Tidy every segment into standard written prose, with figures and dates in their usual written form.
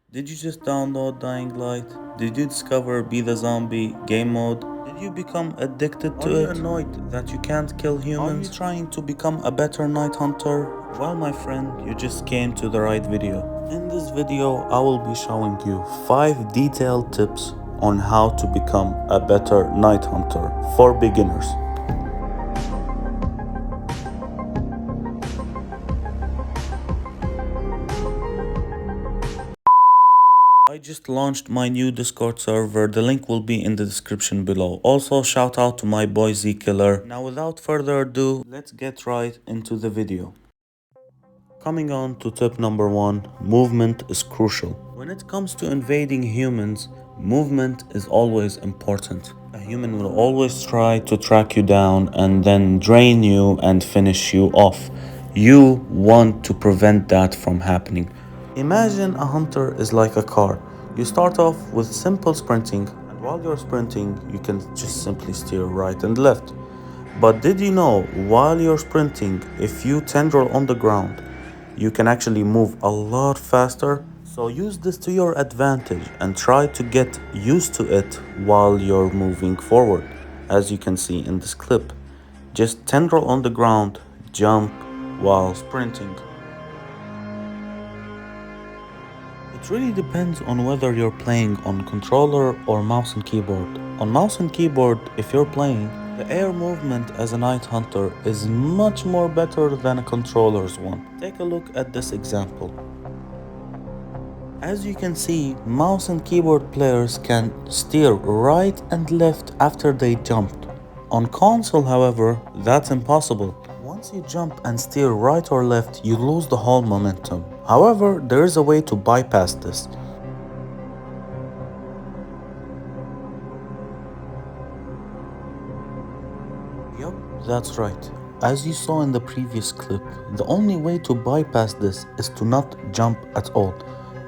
Did you just download Dying Light? Did you discover Be the Zombie game mode? Did you become addicted to it? Are you annoyed that you can't kill humans? Are you trying to become a better night hunter? Well, my friend, you just came to the right video. In this video, I will be showing you 5 detailed tips on how to become a better night hunter for beginners. I just launched my new Discord server, the link will be in the description below. Also, shout out to my boy Z Killer. Now without further ado, let's get right into the video. Coming on to tip number 1, movement is crucial. When it comes to invading humans, movement is always important. A human will always try to track you down and then drain you and finish you off. You want to prevent that from happening. Imagine a hunter is like a car. You start off with simple sprinting, and while you're sprinting, you can just simply steer right and left. But did you know, while you're sprinting, if you tendril on the ground, you can actually move a lot faster? So use this to your advantage and try to get used to it while you're moving forward, as you can see in this clip. Just tendril on the ground, jump while sprinting. It really depends on whether you're playing on controller or mouse and keyboard. On mouse and keyboard, if you're playing, the air movement as a night hunter is much more better than a controller's one. Take a look at this example. As you can see, mouse and keyboard players can steer right and left after they jumped. On console, however, that's impossible. Once you jump and steer right or left, you lose the whole momentum. However, there is a way to bypass this. Yup, that's right. As you saw in the previous clip, the only way to bypass this is to not jump at all.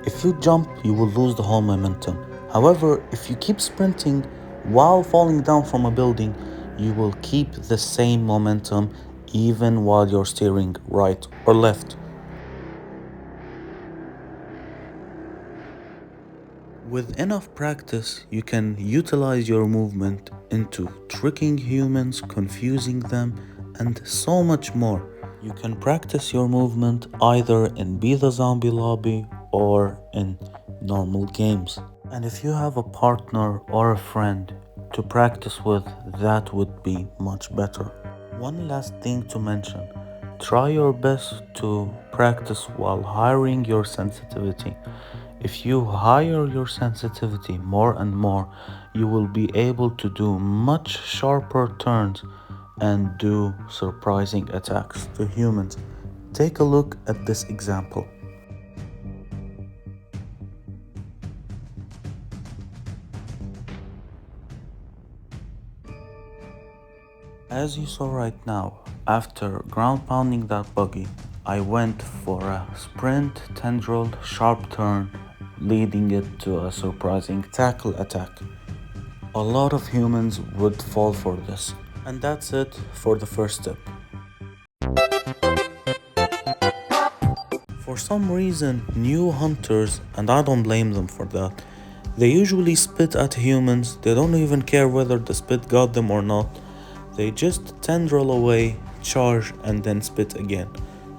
If you jump, you will lose the whole momentum. However, if you keep sprinting while falling down from a building, you will keep the same momentum even while you're steering right or left. With enough practice, you can utilize your movement into tricking humans, confusing them, and so much more. You can practice your movement either in Be the Zombie lobby or in normal games. And if you have a partner or a friend to practice with, that would be much better. One last thing to mention. Try your best to practice while hiring your sensitivity. If you hire your sensitivity more and more, you will be able to do much sharper turns and do surprising attacks to humans. Take a look at this example. As you saw right now, after ground pounding that buggy, I went for a sprint, tendril, sharp turn, leading it to a surprising tackle attack. A lot of humans would fall for this. And that's it for the first tip. For some reason, new hunters, and I don't blame them for that, they usually spit at humans. They don't even care whether the spit got them or not. They just tendril away, charge, and then spit again.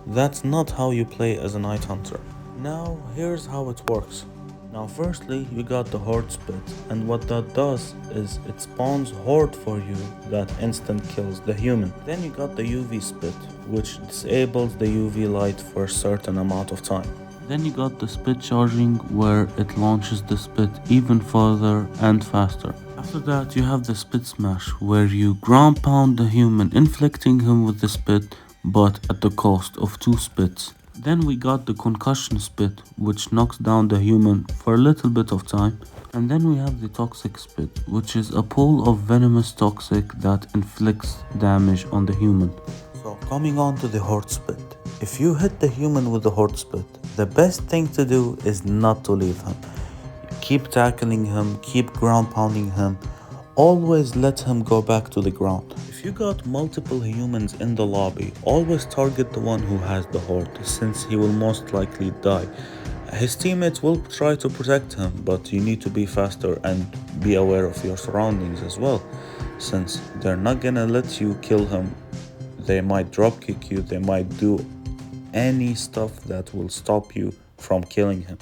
That's not how you play as a night hunter. Now, here's how it works. Now, firstly, you got the Horde Spit, and what that does is it spawns Horde for you that instant kills the human. Then you got the UV Spit, which disables the UV light for a certain amount of time. Then you got the spit charging, where it launches the spit even further and faster. After that, you have the spit smash, where you ground pound the human, inflicting him with the spit, but at the cost of 2 spits. Then we got the Concussive Spit, which knocks down the human for a little bit of time. And then we have the Toxic Spit, which is a pool of venomous toxic that inflicts damage on the human. So coming on to the Horde Spit. If you hit the human with the Horde Spit, the best thing to do is not to leave him. Keep tackling him, keep ground pounding him. Always let him go back to the ground. If you got multiple humans in the lobby, always target the one who has the Horde, since he will most likely die. His teammates will try to protect him, but you need to be faster and be aware of your surroundings as well, since they're not gonna let you kill him. They might drop kick you, they might do any stuff that will stop you from killing him.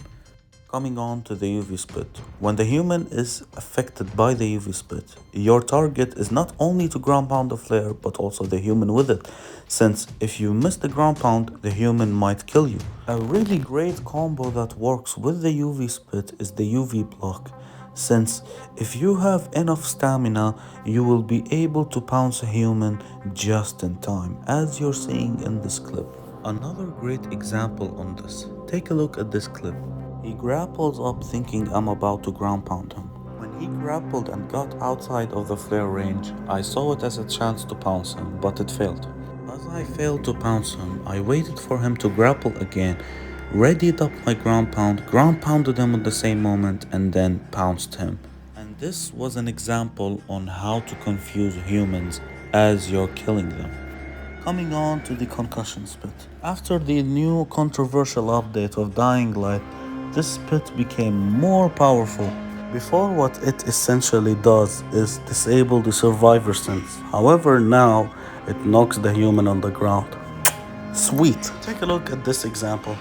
Coming on to the UV spit. When the human is affected by the UV spit, your target is not only to ground pound the flare, but also the human with it, since if you miss the ground pound, the human might kill you. A really great combo that works with the UV spit is the UV block, since if you have enough stamina, you will be able to pounce a human just in time, as you're seeing in this clip. Another great example on this. Take a look at this clip. He grapples up thinking I'm about to ground pound him. When he grappled and got outside of the flare range, I saw it as a chance to pounce him, but it failed. As I failed to pounce him, I waited for him to grapple again, readied up my ground pounded him at the same moment, and then pounced him. And this was an example on how to confuse humans as you're killing them. Coming on to the concussion spit. After the new controversial update of Dying Light, this spit became more powerful. Before, what it essentially does is disable the survivor sense. However, now it knocks the human on the ground. Sweet. Take a look at this example.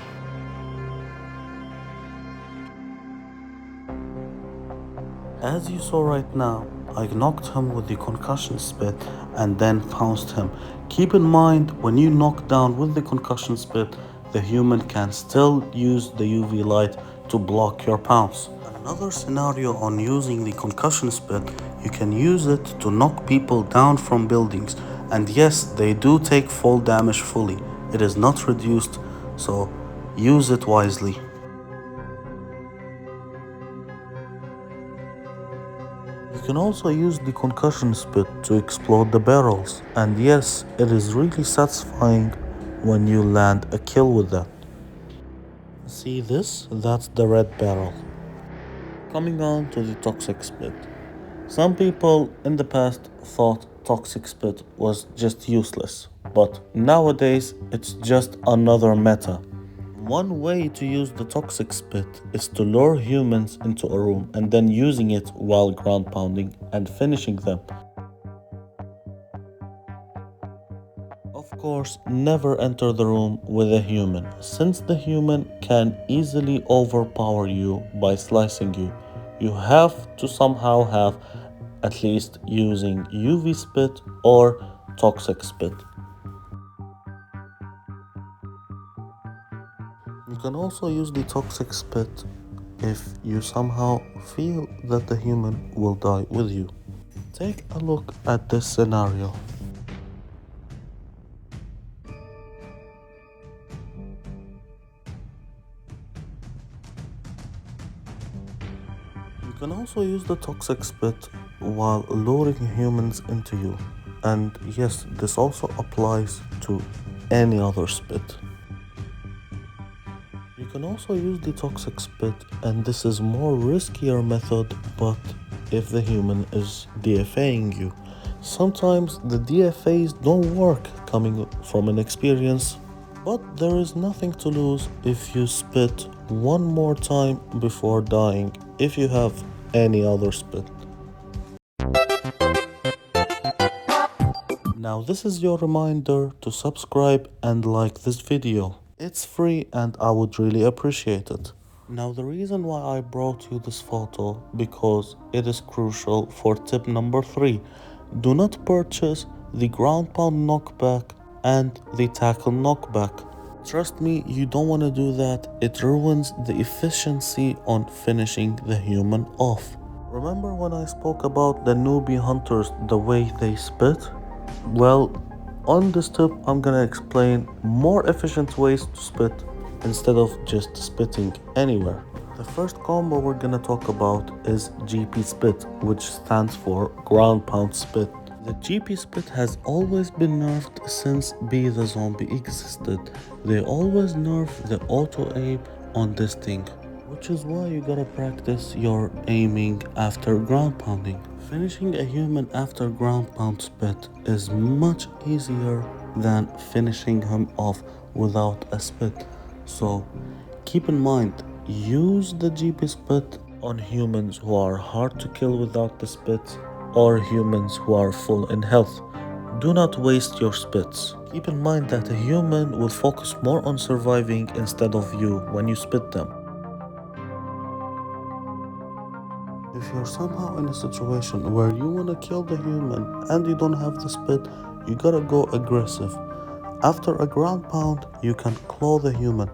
As you saw right now, I knocked him with the concussion spit and then pounced him. Keep in mind, when you knock down with the concussion spit, the human can still use the UV light to block your pounce. Another scenario on using the concussion spit, you can use it to knock people down from buildings. And yes, they do take fall damage fully. It is not reduced, so use it wisely. You can also use the concussion spit to explode the barrels, and yes, it is really satisfying when you land a kill with that. See this? That's the red barrel. Coming on to the toxic spit. Some people in the past thought toxic spit was just useless, but nowadays it's just another meta. One way to use the toxic spit is to lure humans into a room and then using it while ground pounding and finishing them. Of course, never enter the room with a human, since the human can easily overpower you by slicing you. You have to somehow have at least using UV spit or toxic spit. You can also use the toxic spit if you somehow feel that the human will die with you. Take a look at this scenario. You can also use the toxic spit while luring humans into you. And yes, this also applies to any other spit. You can also use the toxic spit, and this is more riskier method, but if the human is DFAing you. Sometimes the DFAs don't work coming from an experience, but there is nothing to lose if you spit one more time before dying, if you have any other spit. Now this is your reminder to subscribe and like this video. It's free and I would really appreciate it. Now the reason why I brought you this photo, because it is crucial for tip number 3. Do not purchase the ground pound knockback and the tackle knockback. Trust me, you don't want to do that. It ruins the efficiency on finishing the human off. Remember when I spoke about the newbie hunters, the way they spit? Well, on this tip, I'm gonna explain more efficient ways to spit instead of just spitting anywhere. The first combo we're gonna talk about is GP spit, which stands for ground pound spit. The GP spit has always been nerfed since Be the Zombie existed. They always nerf the auto aim on this thing, which is why you gotta practice your aiming after ground pounding. Finishing a human after ground pound spit is much easier than finishing him off without a spit. So keep in mind, use the GP spit on humans who are hard to kill without the spits or humans who are full in health. Do not waste your spits. Keep in mind that a human will focus more on surviving instead of you when you spit them. If you're somehow in a situation where you wanna kill the human and you don't have the spit, you gotta go aggressive. After a ground pound, you can claw the human.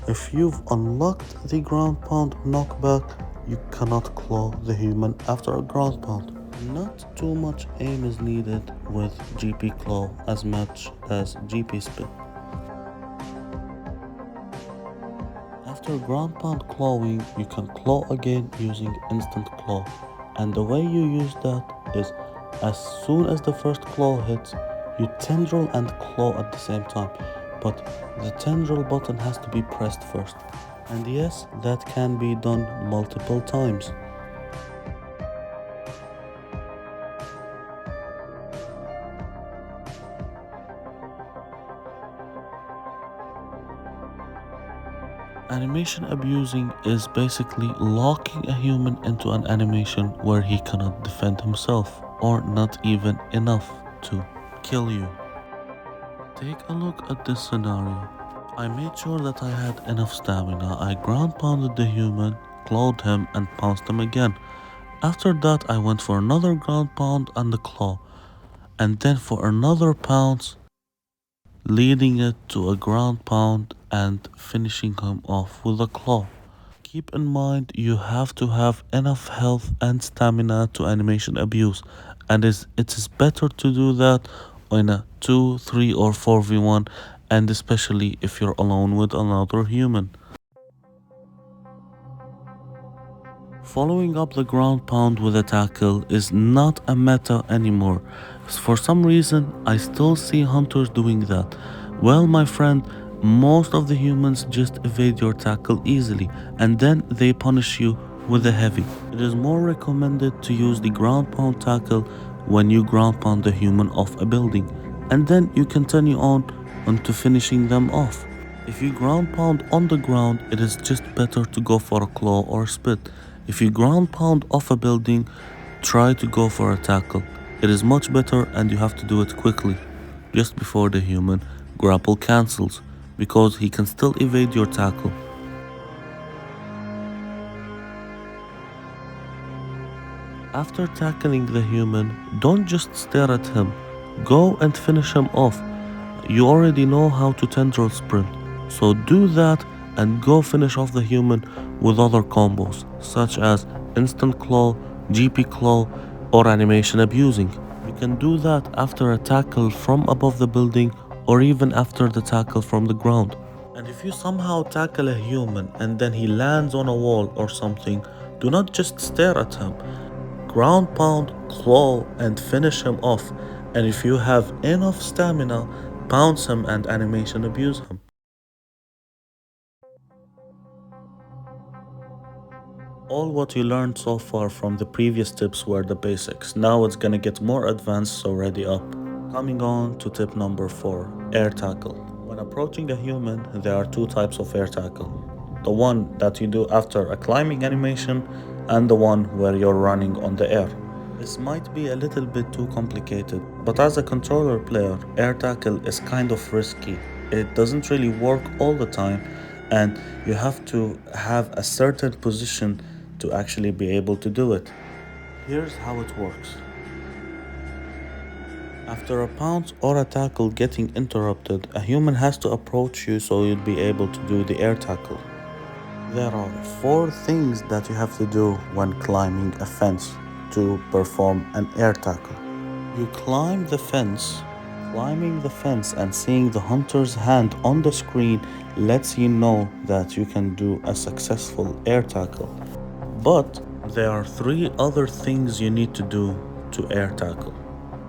If you've unlocked the ground pound knockback, you cannot claw the human after a ground pound. Not too much aim is needed with GP claw as much as GP spit. After ground pound clawing, you can claw again using instant claw. And the way you use that is as soon as the first claw hits, you tendril and claw at the same time. But the tendril button has to be pressed first. And yes, that can be done multiple times. Animation abusing is basically locking a human into an animation where he cannot defend himself or not even enough to kill you. Take a look at this scenario. I made sure that I had enough stamina. I ground pounded the human, clawed him and pounced him again. After that I went for another ground pound and a claw, and then for another pounce, leading it to a ground pound and finishing him off with a claw. Keep in mind you have to have enough health and stamina to animation abuse, and it is better to do that in a 2, 3 or 4v1, and especially if you're alone with another human. Following up the ground pound with a tackle is not a meta anymore. For some reason, I still see hunters doing that. Well, my friend, most of the humans just evade your tackle easily and then they punish you with a heavy. It is more recommended to use the ground pound tackle when you ground pound the human off a building, and then you continue on to finishing them off. If you ground pound on the ground, it is just better to go for a claw or spit. If you ground pound off a building, try to go for a tackle. It is much better and you have to do it quickly, just before the human grapple cancels, because he can still evade your tackle. After tackling the human, don't just stare at him, go and finish him off. You already know how to tendril sprint, so do that and go finish off the human with other combos, such as instant claw, GP claw, or animation abusing. You can do that after a tackle from above the building or even after the tackle from the ground. And if you somehow tackle a human and then he lands on a wall or something, do not just stare at him. Ground pound, claw, and finish him off. And if you have enough stamina, pounce him and animation abuse him. All what you learned so far from the previous tips were the basics. Now it's gonna get more advanced, so ready up. Coming on to tip number 4, air tackle. When approaching a human, there are two types of air tackle. The one that you do after a climbing animation and the one where you're running on the air. This might be a little bit too complicated, but as a controller player, air tackle is kind of risky. It doesn't really work all the time, and you have to have a certain position to actually be able to do it. Here's how it works. After a pounce or a tackle getting interrupted, a human has to approach you so you'll be able to do the air tackle. There are 4 things that you have to do when climbing a fence to perform an air tackle. You climb the fence. Climbing the fence and seeing the hunter's hand on the screen lets you know that you can do a successful air tackle. But there are 3 other things you need to do to air tackle.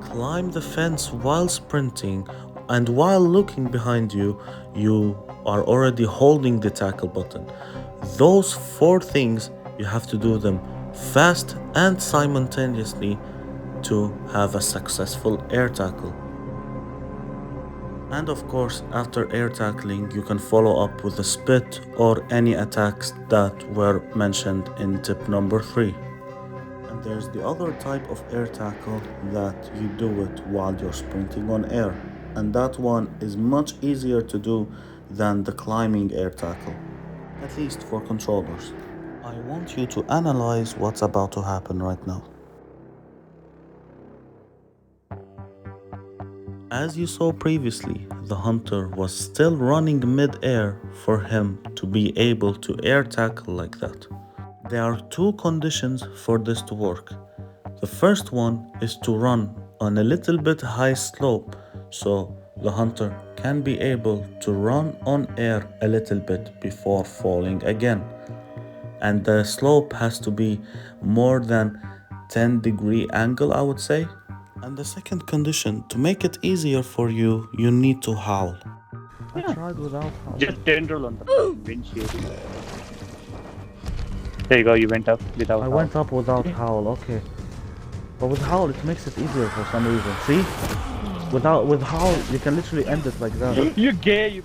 Climb the fence while sprinting, and while looking behind you, you are already holding the tackle button. Those 4 things, you have to do them fast and simultaneously to have a successful air tackle. And of course, after air tackling, you can follow up with a spit or any attacks that were mentioned in tip number 3. And there's the other type of air tackle that you do it while you're sprinting on air. And that one is much easier to do than the climbing air tackle, at least for controllers. I want you to analyze what's about to happen right now. As you saw previously, the hunter was still running mid-air for him to be able to air tackle like that. There are two conditions for this to work. The first one is to run on a little bit high slope so the hunter can be able to run on air a little bit before falling again. And the slope has to be more than 10-degree angle, I would say. And the second condition, to make it easier for you, you need to howl. I tried without howl. Just tendril on the windshield. There you go, you went up without howl. I went up without howl, okay. But with howl, it makes it easier for some reason. See? With howl, you can literally end it like that. You're gay, you...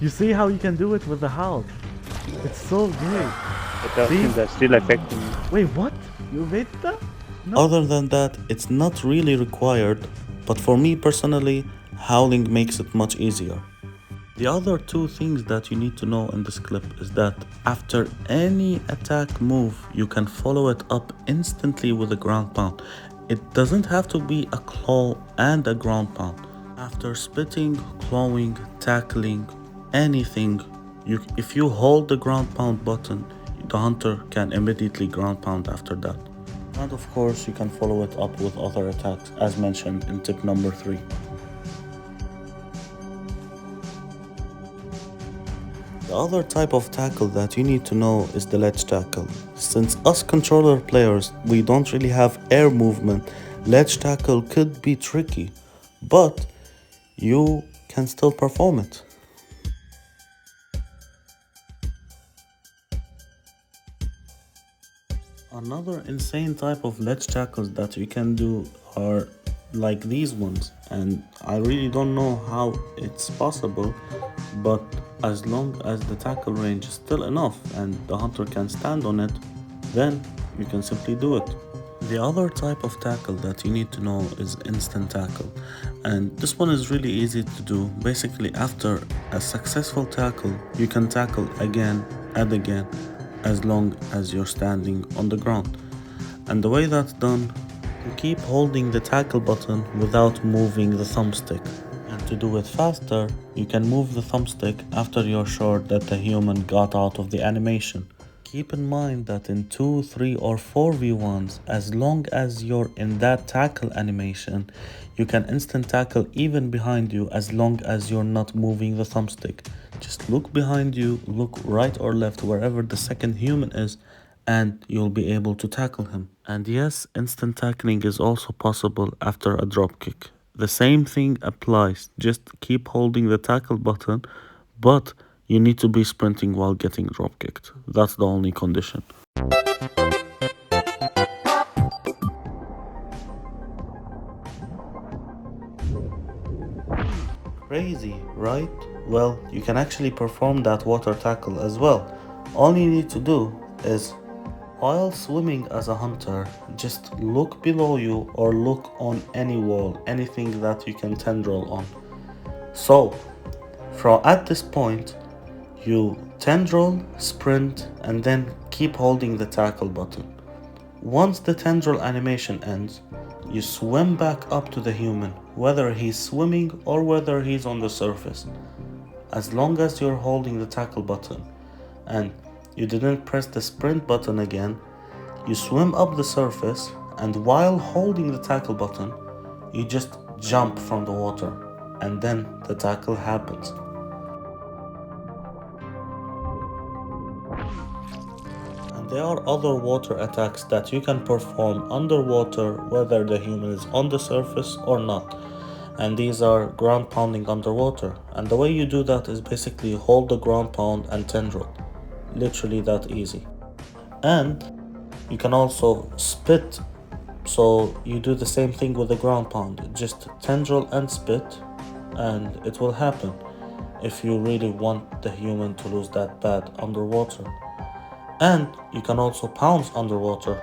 You see how you can do it with the howl? It's so gay. The things are still affecting you. Wait, what? You made that? No. Other than that, it's not really required, but for me personally, howling makes it much easier. The other two things that you need to know in this clip is that after any attack move, you can follow it up instantly with a ground pound. It doesn't have to be a claw and a ground pound. After spitting, clawing, tackling, anything, if you hold the ground pound button, the hunter can immediately ground pound after that. And of course, you can follow it up with other attacks as mentioned in tip number 3. The other type of tackle that you need to know is the ledge tackle. Since us controller players, we don't really have air movement, ledge tackle could be tricky, but you can still perform it. Another insane type of ledge tackles that you can do are like these ones, and I really don't know how it's possible, but as long as the tackle range is still enough and the hunter can stand on it, then you can simply do it. The other type of tackle that you need to know is instant tackle, and this one is really easy to do. Basically, after a successful tackle, you can tackle again and again as long as you're standing on the ground. And the way that's done, you keep holding the tackle button without moving the thumbstick. And to do it faster, you can move the thumbstick after you're sure that the human got out of the animation. Keep in mind that in 2, 3 or 4v1s, as long as you're in that tackle animation, you can instant tackle even behind you as long as you're not moving the thumbstick. Just look behind you, look right or left wherever the second human is, and you'll be able to tackle him. And yes, instant tackling is also possible after a dropkick. The same thing applies, just keep holding the tackle button, but you need to be sprinting while getting dropkicked. That's the only condition. Crazy, right? Well, you can actually perform that water tackle as well. All you need to do is, while swimming as a hunter, just look below you or look on any wall, anything that you can tendril on. So, at this point, you tendril, sprint, and then keep holding the tackle button. Once the tendril animation ends, you swim back up to the human, whether he's swimming or whether he's on the surface. As long as you're holding the tackle button and you didn't press the sprint button again, you swim up the surface, and while holding the tackle button, you just jump from the water, and then the tackle happens. And there are other water attacks that you can perform underwater, whether the human is on the surface or not. And these are ground pounding underwater. And the way you do that is basically hold the ground pound and tendril. Literally that easy. And you can also spit. So you do the same thing with the ground pound. Just tendril and spit. and it will happen if you really want the human to lose that bad underwater. And you can also pounce underwater.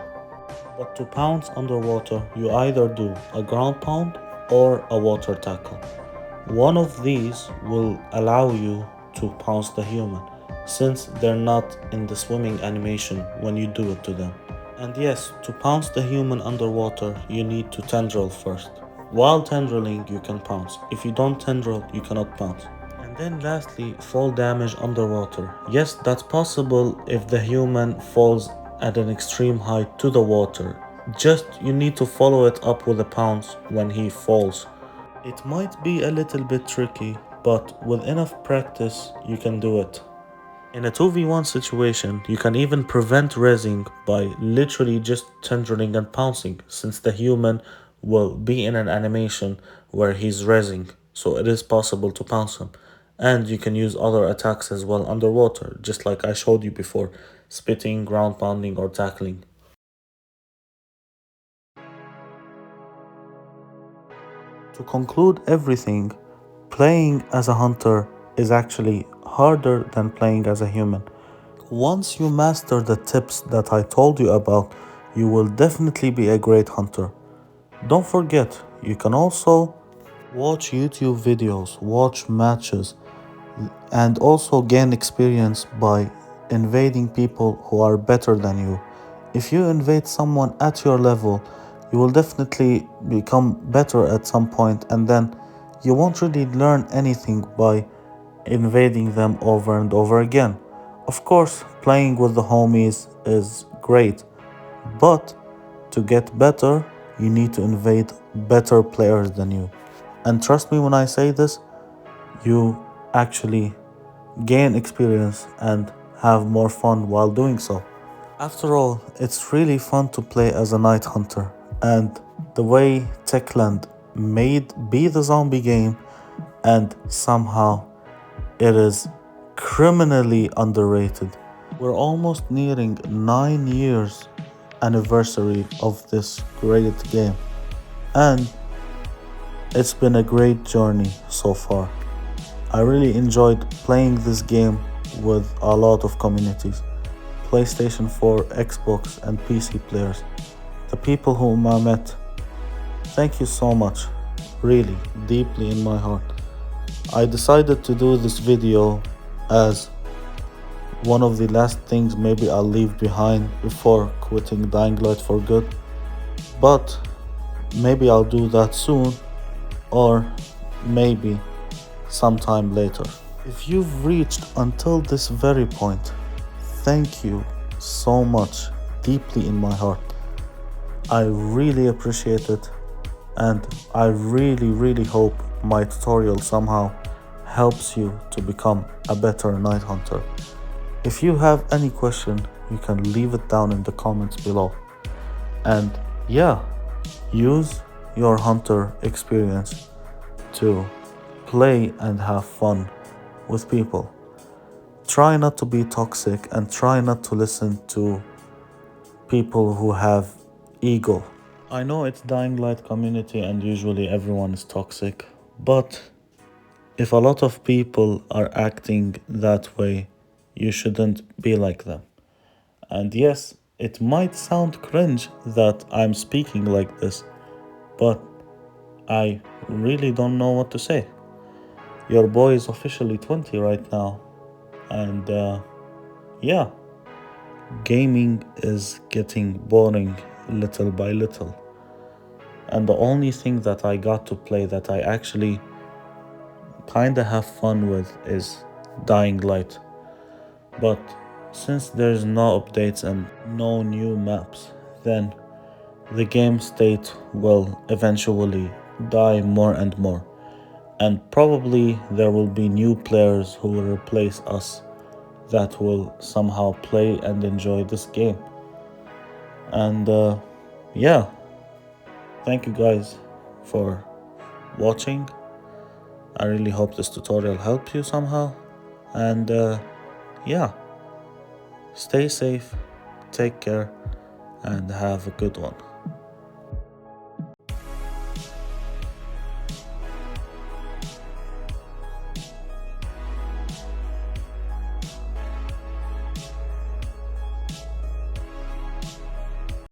But to pounce underwater, you either do a ground pound or a water tackle. One of these will allow you to pounce the human, since they're not in the swimming animation when you do it to them. And yes, to pounce the human underwater, you need to tendril first. While tendriling, you can pounce. If you don't tendril, you cannot pounce. And then lastly, fall damage underwater. Yes, that's possible if the human falls at an extreme height to the water. Just you need to follow it up with a pounce when he falls. It might be a little bit tricky, but with enough practice, you can do it. In a 2v1 situation, you can even prevent rezzing by literally just tendriling and pouncing, since the human will be in an animation where he's rezzing, so it is possible to pounce him. And you can use other attacks as well underwater, just like I showed you before, spitting, ground pounding, or tackling. To conclude everything, playing as a hunter is actually harder than playing as a human. Once you master the tips that I told you about, you will definitely be a great hunter. Don't forget, you can also watch YouTube videos, watch matches, and also gain experience by invading people who are better than you. If you invade someone at your level, you will definitely become better at some point, and then you won't really learn anything by invading them over and over again. Of course, playing with the homies is great, but to get better, you need to invade better players than you. And trust me when I say this, you actually gain experience and have more fun while doing so. After all, it's really fun to play as a night hunter, and the way Techland made Be the Zombie game, and somehow it is criminally underrated. We're almost nearing 9 years anniversary of this great game, and it's been a great journey so far. I really enjoyed playing this game with a lot of communities, PlayStation 4, Xbox, and PC players. The people whom I met, thank you so much, really, deeply in my heart. I decided to do this video as one of the last things maybe I'll leave behind before quitting Dying Light for good, but maybe I'll do that soon, or maybe sometime later. If you've reached until this very point, thank you so much, deeply in my heart. I really appreciate it, and I really hope my tutorial somehow helps you to become a better night hunter. If you have any question, you can leave it down in the comments below. And yeah, use your hunter experience to play and have fun with people. Try not to be toxic, and try not to listen to people who have ego. I know it's Dying Light community and usually everyone is toxic, but if a lot of people are acting that way, you shouldn't be like them. And yes, it might sound cringe that I'm speaking like this, but I really don't know what to say. Your boy is officially 20 right now, and yeah, gaming is getting boring little by little. And the only thing that I got to play that I actually kinda have fun with is Dying Light. But since there's no updates and no new maps, then the game state will eventually die more and more. And probably there will be new players who will replace us that will somehow play and enjoy this game. And yeah, thank you guys for watching. I really hope this tutorial helped you somehow. And yeah, stay safe, take care, and have a good one.